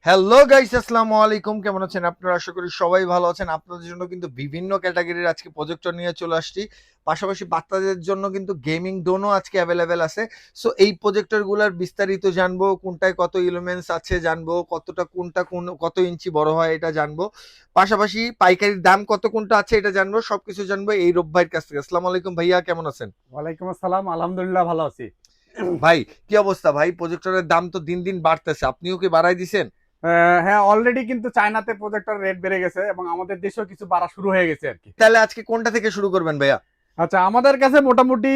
Hello guys, আসসালামু আলাইকুম। কেমন আছেন আপনারা? আশা করি সবাই ভালো আছেন। আপনাদের জন্য কিন্তু বিভিন্ন ক্যাটাগরির আজকে প্রজেক্টর নিয়ে চলে আসছি। পাশাপাশি বাচ্চাদের জন্য কিন্তু গেমিং ডোনও আজকে অ্যাভেলেবেল আছে। সো এই প্রজেক্টরগুলার বিস্তারিত জানবো, কোনটায় কত ইলুমেন্স আছে জানবো, কতটা কোনটা কত ইঞ্চি বড় হয় এটা জানবো। পাশাপাশি পাইকারির দাম কত কোনটা আছে এটা জানবো। সবকিছু জানবো এই রূপ ভাইয়ের কাছ থেকে। আসসালামু আলাইকুম ভাইয়া, কেমন আছেন? ওয়ালাইকুম আসসালাম, আলহামদুলিল্লাহ ভালো আছি। ভাই, কি অবস্থা ভাই? প্রজেক্টরের দাম তো দিন দিন বাড়তেছে। আপনিও কি বাড়াই দিছেন? হ্যাঁ, অলরেডি কিন্তু চায়নাতে প্রজেক্টর রেট বেড়ে গেছে এবং আমাদের দেশেও কিছু বাড়া শুরু হয়ে গেছে আর কি। তাহলে আজকে কোনটা থেকে শুরু করবেন ভাইয়া? আচ্ছা, আমাদের কাছে মোটামুটি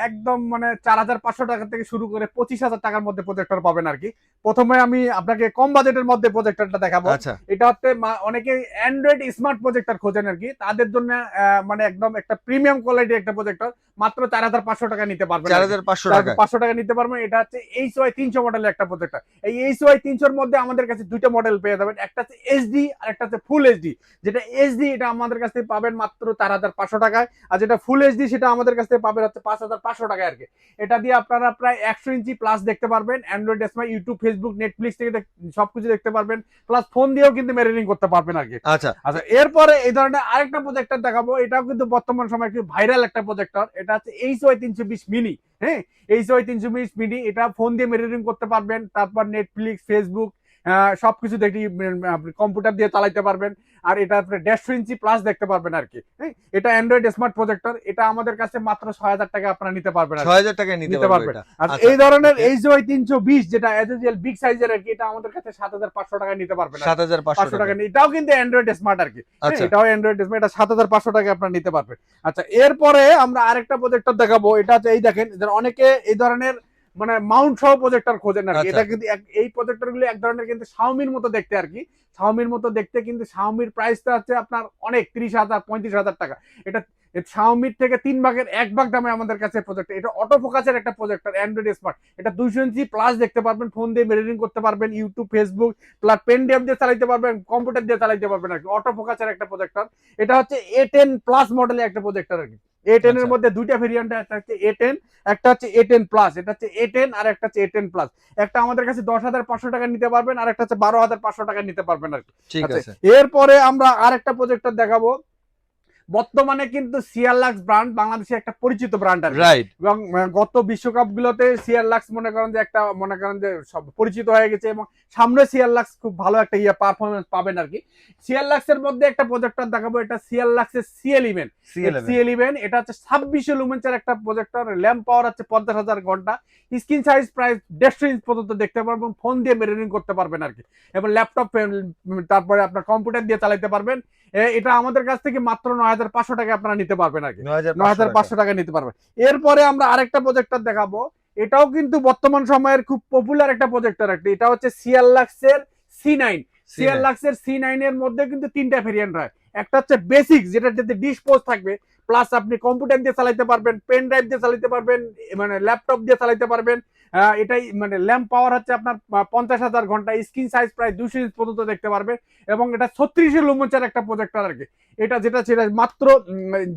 একদম মানে 4,500 টাকা থেকে শুরু করে 25,000 টাকার মধ্যে প্রজেক্টর পাবেন আর কি। প্রথমে আমি আপনাকে কম বাজেটের মধ্যে প্রজেক্টরটা দেখাবো। আচ্ছা। এটা হচ্ছে অনেকে অ্যান্ড্রয়েড স্মার্ট প্রজেক্টর খোঁজেন আর কি, তাদের জন্য মানে একদম একটা প্রিমিয়াম কোয়ালিটির একটা প্রজেক্টর মাত্র 4,500 টাকা নিতে পারবেন চার আর কি। হাজার পাঁচশো চার টাকায় 500 টাকা নিতে পারবেন। এটা হচ্ছে HY 300 মডেলের একটা প্রজেক্টর। এই HY 300-র মধ্যে আমাদের কাছে দুইটা মডেল পেয়ে যাবেন, একটা হচ্ছে এইচডি আর একটা হচ্ছে ফুল এইচডি। যেটা এইচডি এটা আমাদের কাছ থেকে পাবেন মাত্র 4,500 টাকায়, আর যেটা ফুল এইচডি সেটা আমাদের কাছ থেকে পাবেন হচ্ছে 5,500 টাকায় আর কি। এটা দিয়ে আপনারা প্রায় 100 ইঞ্চি প্লাস দেখতে পারবেন, Android smart, YouTube, Facebook, Netflix থেকে সবকিছু দেখতে পারবেন, প্লাস ফোন দিয়েও কিন্তু মেরিনিং করতে পারবেন আর কি। আচ্ছা। আচ্ছা, এরপরে এই ধরনের আরেকটা প্রজেক্টর দেখাবো। এটাও কিন্তু বর্তমান সময় একটু ভাইরাল একটা প্রজেক্টর। এটা হচ্ছে HY 320 মিনি। হ্যাঁ, HY 320 মিনি, এটা ফোন দিয়ে মেরিনিং করতে পারবেন, তারপর নেটফ্লিক্স, ফেসবুক সবকিছু দেখি আপনি কম্পিউটার দিয়ে চালাইতে পারবেন। আর এটা আপনি 150 ইঞ্চি প্লাস দেখতে পারবেন আর কি। হ্যাঁ, এটা অ্যান্ড্রয়েড স্মার্ট প্রজেক্টর। এটা আমাদের কাছে মাত্র 6,000 টাকা আপনারা নিতে পারবেন আর ছয় কি। হাজার টাকায় নিতে নিতে পারবো পারবেন। এটা? আর আচ্ছা। এই ধরনের ওকে। HY 320 যেটা এসএসএল বিগ সাইজের আর কি, এটা আমাদের কাছে 7,500 টাকায় নিতে পারবেন আর সাত কি। হাজার পাঁচশো 500 টাকা টাকায় নিয়ে, এটাও কিন্তু অ্যান্ড্রয়েড স্মার্ট আর কি। হ্যাঁ, আচ্ছা। এটাও অ্যান্ড্রয়েড স্মার্ট। এটা 7,500 টাকায় আপনারা নিতে পারবেন। আচ্ছা, এরপরে আমরা আরেকটা প্রজেক্টর দেখাবো। এটা হচ্ছে এই দেখেন, অনেকে এই ধরনের মানে মাউন্ট সহ প্রজেক্টর খোঁজেন আর কি। আচ্ছা। এটা কিন্তু এই প্রজেক্টর গুলো এক ধরনের কিন্তু শাওমির মতো দেখতে আর কি। শাওমির মতো দেখতে, কিন্তু শাওমির প্রাইসটা হচ্ছে আপনার অনেক 30,000 35,000 টাকা। এটা শাওমির থেকে 3 ভাগের 1 ভাগ দামে আমাদের কাছে প্রজেক্টর। এটা অটো ফোকাসের একটা প্রজেক্টর, অ্যান্ড্রয়েড স্মার্ট। এটা 200 ইঞ্চি প্লাস দেখতে পারবেন, ফোন দিয়ে মেরিনিং করতে পারবেন, YouTube, Facebook, plus pen drive দিয়ে চালাইতে পারবেন, কম্পিউটার দিয়ে চালাইতে পারবেন আর কি। অটো ফোকাসের একটা প্রজেক্টর। এটা হচ্ছে A10 প্লাস মডেলের একটা প্রজেক্টর আর কি। A10 এর আচ্ছা। মধ্যে দুইটা ভেরিয়েন্ট, একটা হচ্ছে A10, একটা হচ্ছে A10 প্লাস। এটা হচ্ছে A10 আর একটা হচ্ছে A10 প্লাস। একটা আমাদের কাছে 10,500 টাকা নিতে পারবেন, আর একটা হচ্ছে 12,500 টাকা নিতে পারবেন আর কি। ঠিক আচ্ছা, আছে। এরপরে আমরা আরেকটা প্রজেক্টর দেখাবো। বর্তমানে কিন্তু সিয়ারলাক্স ব্র্যান্ড বাংলাদেশে একটা পরিচিত ব্র্যান্ড আর কি। রাইট। এবং গত বিশ্বকাপ গুলোতে সিয়ারলাক্স মনে করেন যে একটা, মনে করেন যে সব পরিচিত হয়ে গেছে, এবং সামনে সিয়ারলাক্স খুব ভালো একটা পারফরমেন্স পাবেন আর কি। সিয়ারলাক্স এর মধ্যে একটা প্রজেক্টর দেখাবো। এটা সিয়ারলাক্সের C11। C11। C11 এটা হচ্ছে 26 লুমেন্সের একটা প্রজেক্টর। ল্যাম্প পাওয়ার হচ্ছে 50,000 ঘন্টা। স্ক্রিন সাইজ প্রায় 150 ইঞ্চ পর্যন্ত দেখতে পারবেন, ফোন দিয়ে মেরিনিং করতে পারবেন আর কি। এবং ল্যাপটপ, তারপরে আপনার কম্পিউটার দিয়ে চালাতে পারবেন। এটা আমাদের কাছ থেকে মাত্র 9,500 টাকা আপনারা নিতে পারবেন আর কি। 9,500 টাকা। 9,500 টাকা নিতে পারবেন। এরপরে আমরা আরেকটা প্রজেক্টর দেখাবো। এটাও কিন্তু বর্তমান সময়ের খুব পপুলার একটা প্রজেক্টর একটা। এটা হচ্ছে সিয়ারলাক্সের C9। C9। সিয়ারলাক্সের C9 এর মধ্যে কিন্তু তিনটা ভেরিয়েন্ট হয়। একটা হচ্ছে বেসিক, যেটাতে ডিশ পোজ থাকবে, প্লাস আপনি কম্পিউটার দিয়ে চালাতে পারবেন, পেন ড্রাইভ দিয়ে চালাতে পারবেন, মানে ল্যাপটপ দিয়ে চালাতে পারবেন। এটাই মানে ল্যাম্প পাওয়ার হচ্ছে আপনার 50,000 ঘন্টা, স্ক্রিন সাইজ প্রায় 200 ইঞ্চ পর্যন্ত দেখতে পারবে। এবং এটা 36 লুমেন্সের একটা প্রজেক্টর আর কি। এটা যেটা সেটা মাত্র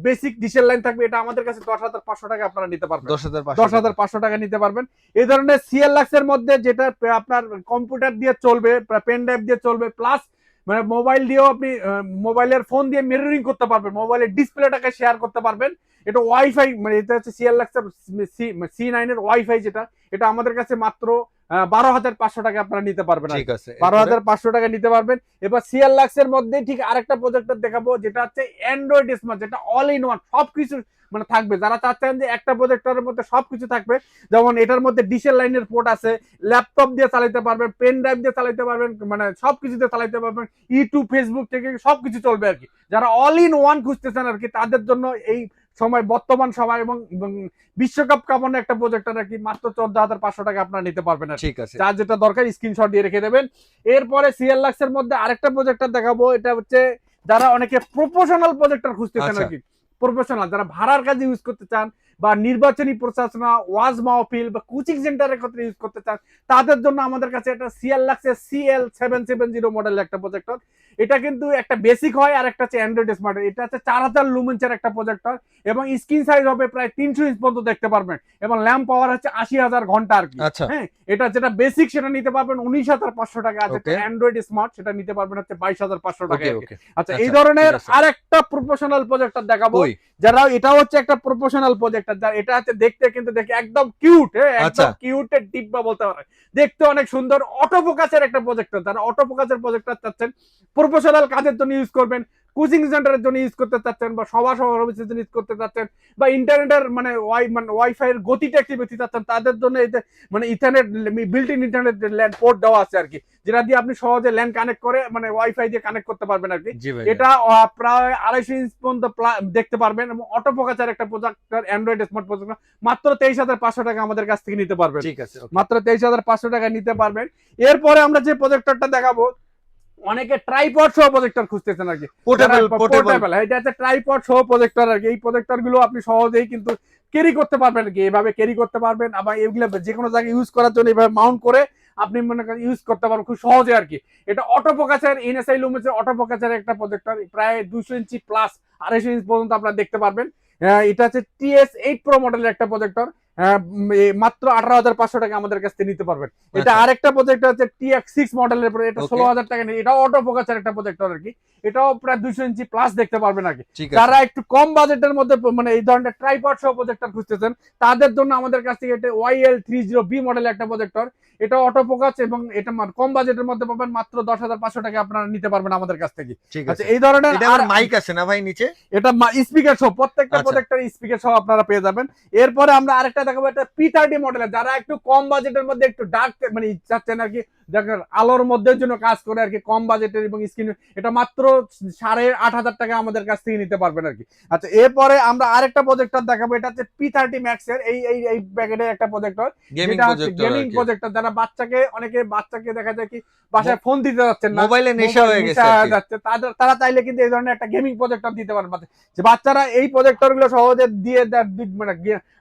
বেসিক ডিসেল লাইন থাকবে। এটা আমাদের কাছে 10,500 টাকা আপনারা নিতে পারবেন। 10,500 দশ টাকা। হাজার পাঁচশো টাকা নিতে পারবেন। এই ধরনের সিএলএক্স এর মধ্যে যেটা আপনার কম্পিউটার দিয়ে চলবে, পেন ড্রাইভ দিয়ে চলবে, প্লাস মানে মোবাইল দিয়েও আপনি মোবাইলের ফোন দিয়ে মিররিং করতে পারবেন, মোবাইলের ডিসপ্লেটাকে শেয়ার করতে পারবেন। এটা ওয়াইফাই, মানে এটা হচ্ছে সিএলএক্স এর C9 এর ওয়াইফাই যেটা, এটা আমাদের কাছে মাত্র 12,500 টাকা আপনারা নিতে পারবেন আর ঠিক কি। আছে। বারো এরপরে? হাজার পাঁচশো টাকা নিতে পারবেন। এবার সিএলএক্স এর মধ্যে ঠিক আরেকটা প্রজেক্টর দেখাবো, যেটা হচ্ছে অ্যান্ড্রয়েড স্মার্ট, যেটা অল ইন ওয়ান সবকিছু মানে থাকবে। যারা চাচ্ছেন যে একটা প্রজেক্টরের মধ্যে সবকিছু থাকবে, যেমন এটার মধ্যে ডিসেল লাইনের পোর্ট আছে, ল্যাপটপ দিয়ে চালাতে পারবেন, পেন ড্রাইভ দিয়ে চালাতে পারবেন, মানে সবকিছু দিয়ে চালাতে পারবেন, ইউটিউব, ফেসবুক থেকে সবকিছু চলবে আর কি। যারা অল ইন ওয়ান খুঁজতেছেন আর কি, তাদের জন্য এই সময়, বর্তমান সময় এবং বিশ্বকাপ কামানো একটা প্রজেক্টর আর কি, মাত্র 14,500 টাকা আপনারা নিতে পারবেন আর কি। ঠিক আছে। যার যেটা দরকার স্ক্রিনশট দিয়ে রেখে দেবেন। এরপরে সিএলএক্স এর মধ্যে আরেকটা প্রজেক্টর দেখাবো। এটা হচ্ছে যারা অনেকে প্রফেশনাল প্রজেক্টর খুঁজতেছেন আচ্ছা। আর কি। প্রফেশনাল যারা ভাড়ার কাজে ইউজ করতে চান, বা নির্বাচনী প্রচারণা, ওয়াজ মাহফিল বা কোচিং সেন্টারের ক্ষেত্রে ইউজ করতে চান, তাদের জন্য আমাদের কাছে একটা সিএল লাক্সের CL770 মডেলের একটা প্রজেক্টর। এটা কিন্তু একটা বেসিক হয় আর একটা হচ্ছে অ্যান্ড্রয়েড স্মার্ট। এটা হচ্ছে 4000 লুমেন্সের একটা প্রজেক্টর এবং স্ক্রিন সাইজ হবে প্রায় 300 ইঞ্চ পর্যন্ত দেখতে পারবেন এবং ল্যাম্প পাওয়ার হচ্ছে 80,000 ঘন্টা আর কি। আচ্ছা হ্যাঁ, এটা যেটা বেসিক সেটা নিতে পারবেন 19,500 টাকা, আর যেটা ওকে অ্যান্ড্রয়েড স্মার্ট সেটা নিতে পারবেন হচ্ছে 22,500 টাকা। ওকে ওকে আচ্ছা, এই আচ্ছা ধরনের ঠিক আছে আরেকটা প্রফেশনাল প্রজেক্টর দেখাবো, কই যারা এটা হচ্ছে একটা প্রফেশনাল প্রজেক্টর, যারা এটা হচ্ছে দেখতে কিন্তু দেখে একদম কিউট, হ্যাঁ আচ্ছা একদম কিউটের ডিব্বা বলতে পারে, দেখতে অনেক সুন্দর। অটোফোকাসের একটা প্রজেক্টর, যারা অটোফোকাসের প্রজেক্টর চাচ্ছেন, প্রফেশনাল কাজের জন্য ইউজ করবেন, কোচিং সেন্টারের জন্য ইউজ করতে চাচ্ছেন, বা সভা সমাবেশের জন্য ইউজ করতে চাচ্ছেন, বা ইন্টারনেটের মানে ওয়াইফাই এর গতিটা একটু বেশি চাচ্ছেন, তাদের জন্য এতে মানে ethernet built in internet land port দেওয়া আছে আর কি, যেটা দিয়ে আপনি সহজে ল্যান্ড কানেক্ট করে মানে ওয়াইফাই দিয়ে কানেক্ট করতে পারবেন আর কি। জি ভাই এটা প্রায় 250 ইঞ্চ পর্যন্ত দেখতে পারবেন এবং অটোফোকাসের একটা প্রজেক্টর, অ্যান্ড্রয়েড স্মার্ট প্রজেক্টর, মাত্র 23,500 টাকা আমাদের কাছ থেকে নিতে পারবেন। ঠিক আছে ওকে মাত্র 23,500 টাকা নিতে পারবেন। এরপরে আমরা যে প্রজেক্টরটা দেখাবো, অনেকে ট্রাইপড সহ প্রজেক্টর খুঁজতেছেন আর কি, পোর্টেবল পোর্টেবল পোর্টেবল, এটা হচ্ছে ট্রাইপড সহ প্রজেক্টর আর কি। এই প্রজেক্টর গুলো আপনি সহজেই কিন্তু ক্যারি করতে পারবেন আর কি, এভাবে ক্যারি করতে পারবেন, আবার এগুলো যে কোনো জায়গায় ইউজ করার জন্য এভাবে মাউন্ট করে আপনি মনে করেন ইউজ করতে পারবেন খুব সহজে আর কি। এটা অটোফোকাসের এনএসআই লুমেন্সের অটোফোকাসের একটা প্রজেক্টর, প্রায় 200 ইঞ্চি প্লাস 250 ইঞ্চ পর্যন্ত আপনারা দেখতে পারবেন। এটা হচ্ছে TS8 প্রো মডেলের একটা প্রজেক্টর, মাত্র 18,500 টাকা আমাদের কাছ থেকে নিতে পারবেন। এটা আচ্ছা আরেকটা প্রজেক্টর হচ্ছে TX6 মডেলের, এটা ওকে 16,000 টাকা নিয়ে, এটাও অটোফোকাসের একটা প্রজেক্টর আর কি, এটাও প্রায় 200 ইঞ্চি প্লাস দেখতে পারবেন আর কি। ঠিক যারা আছে একটু কম বাজেটের মধ্যে মানে এই ধরনের ট্রাইপড সহ প্রজেক্টর খুঁজতেছেন, তাদের জন্য আমাদের কাছ থেকে এটা YL30B মডেলের একটা প্রজেক্টর, এটা অটোফোকাস এবং এটা কম বাজেটের মধ্যে পাবেন মাত্র 10,500 টাকা আপনারা নিতে পারবেন আমাদের কাছ থেকে। ঠিক আচ্ছা, আছে এই ধরনের এটা আর আবার মাইক আছে না ভাই নিচে এটা স্পিকার সহ প্রত্যেকটা আচ্ছা প্রজেক্টর স্পিকার সহ আপনারা পেয়ে যাবেন। এরপরে আমরা আরেকটা দেখাবো, এটা P30 মডেলের, যারা একটু কম বাজেটের মধ্যে একটু ডার্ক মানে চাচ্ছেন আর কি, যাদের আলোর মধ্যে জন্য কাজ করে আর কি, কম বাজেটের এবং স্ক্রিন, এটা মাত্র 8,500 টাকা আমাদের কাছ থেকে নিতে পারবেন আর কি। আচ্ছা, এরপরে আমরা আরেকটা প্রজেক্টর দেখাবো, এটা হচ্ছে P30 Max এর এই এই এই প্যাকেটের একটা প্রজেক্টর, গেমিং যেটা হচ্ছে প্রজেক্টর গেমিং আর কি প্রজেক্টর, যারা অনেকে বাচ্চাকে দেখা যায় কি বাসায় ফোন দিতে যাচ্ছেন না, মোবাইলে নেশা হয়ে গেছে আর কি। যাচ্ছে, তারা চাইলে কিন্তু এই ধরনের একটা গেমিং প্রজেক্টর দিতে পারেন, যে বাচ্চারা এই প্রজেক্টর গুলো সহজে দিয়ে মানে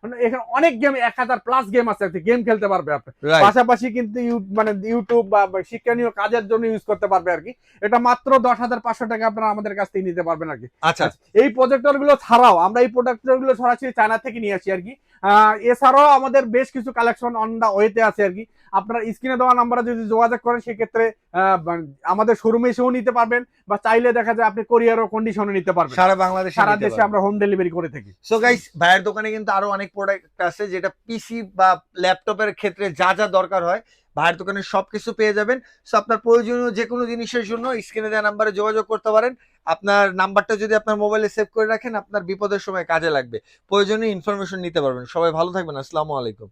মানে এখানে অনেক গেম, 1,000+ গেম আছে, গেম খেলতে পারবে আপনি, রাইট পাশাপাশি কিন্তু মানে ইউটিউব বা শিক্ষণীয় কাজের জন্য ইউজ করতে পারবে আর কি। এটা মাত্র 10,500 টাকা আপনারা আমাদের কাছ থেকে নিতে পারবেন আর কি। আচ্ছা এই প্রজেক্টর গুলো ছাড়াও আমরা এই প্রজেক্টর গুলো সরাসরি চায়না থেকে নিয়ে আসি আর কি। এছাড়াও আমাদের বেশ কিছু কালেকশন অন দা ওয়েতে আছে আর কি। আপনারা স্ক্রিনে দেওয়া নাম্বারে যদি যোগাযোগ করেন, সেক্ষেত্রে আমাদের শোরুমে এসেও নিতে পারবেন, বা চাইলে দেখা যায় আপনি কোরিয়ারও কন্ডিশনে নিতে পারবেন। সারা বাংলাদেশে সারা নিতে দেশে পারবেন। আমরা হোম ডেলিভারি করে থাকি। সো গাইস ভাইয়ের দোকানে কিন্তু আরো অনেক প্রোডাক্ট আছে, যেটা পিসি বা ল্যাপটপের ক্ষেত্রে যা যা দরকার হয় ভাইয়ের দোকানে সবকিছু পেয়ে যাবেন। সো আপনার প্রয়োজনীয় যে কোনো জিনিসের জন্য স্ক্রিনে দেওয়া নাম্বারে যোগাযোগ করতে পারেন। আপনার নাম্বারটা যদি আপনার মোবাইলে সেভ করে রাখেন, আপনার বিপদের সময় কাজে লাগবে, প্রয়োজনীয় ইনফরমেশন নিতে পারবেন। সবাই ভালো থাকবেন, আসসালামু আলাইকুম।